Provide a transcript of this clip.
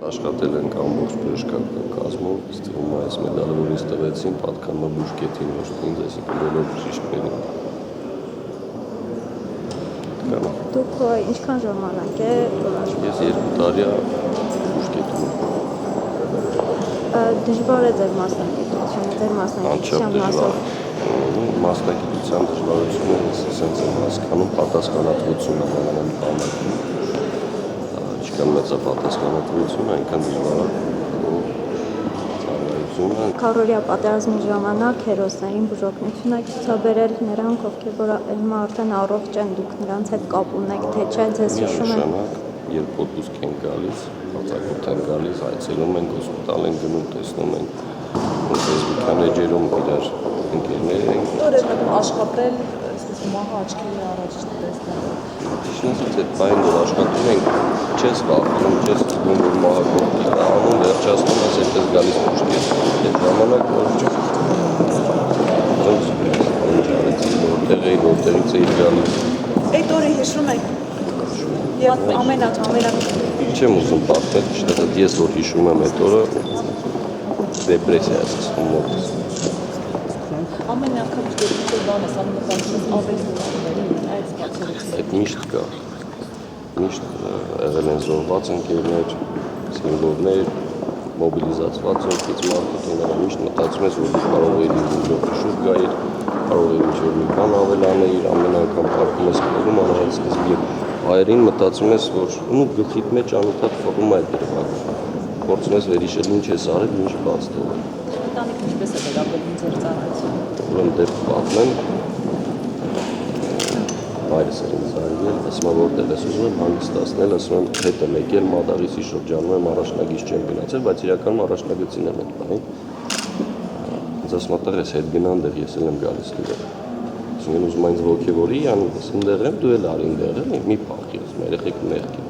Աշխատել ենք ամբողջ բժշկական կազմում, ստվում է այս մեդալը, որ ինձ տվեցին, պատկանում է բուժկետին, ոչ թե ինձ, այսինքն բոլոր բժիշկներին։ Դուք ինչքան ժամանակ է Ես 2 տարի բուժկետում եմ։ Դժվար է ձեր մասնագիտությունը, ձեր մասնագիտության մասով։ Մասնագիտության դժվարությունը ես ասենց եմ հասկանում, պատասխանատվություն ունենալու բանակում։ Ինչքան մեծ է պատասխանատվությունը, այնքան դժվար է ծառայությունը։ Քարորիա պատերազմի ժամանակ հերոսներին բուժօգնություն եք ցուցաբերել նրանք, ովքեր որ հիմա արդեն առողջ են, դուք նրանց հետ կապ ունեք, թե չէ, ձեզ հիշում են։ Երբ օդուսկ են գալիս, հացակոտ են գալիս, այցելում ենք, հոսպիտալ են գնում, տեսնում ենք, ֆեյսբուքյան էջերում իրար ընկերներ ենք։ Օրինակ աշխատել, այսպես մահը աչքերի առաջ տեսնել։ Ճիշտից այդ բանը որ աշխատում ենք, չես վախենում, չես զգում, որ մահը կողքի է անում, վերջացնում ես այդպես գալիս բուժկետ։ Այդ ժամանակ որ ինչ արեցի, որտեղից էի գալիս։ Այդ օրը հիշում եք։ Եվ ամենակ Չեմ ուզում պատմել, ճիշտ ես որ հիշում եմ այդ օրը դեպրեսիա է սկսվում մոտս։ ամեն անգամ դեպի բան ես անում ավելի այս կացորից։ Այդ միշտ կա։ Միշտ եղել են զոհված ընկերներ, սիմվոլներ, մոբիլիզացված ոնքից մարդիկ են եղել, միշտ մտածում ես, որ դու կարող էիր ինչ-որ շուտ գայիր, կարող էիր ինչ-որ մի բան ավելանել, ամեն անգամ փակում ես քողում առաջացկից հայերին մտածում ես, որ ու գլխիդ մեջ անընդհատ ֆորում է դրված։ Փորձում ես վերհիշել ինչ ես արել, ինչ բաց թողել։ Ընտանիքը ինչպես է վերաբերվում ձեր ծառայությանը։ Ուրեմն դեպք պատմեմ։ Հայրս էր ինձ զանգել, ասում է որտեղ ես ուզում եմ հանգստացնել, ասում եմ հետ եմ եկել Մադաղիսի շրջանում եմ առաջնագիծ չեմ գնացել, բայց իրականում առաջնագծին եմ այդ ինձ ասում է տղ ես հետ գնա այնտեղ ես էլ եմ գալիս այնտեղ։ Ասում եմ ուզում եմ ինձ ոգևորի, անի ես այնտեղ եմ, դու էլ արի այնտեղ, մի փախի, ասում երեխեք մեղքի։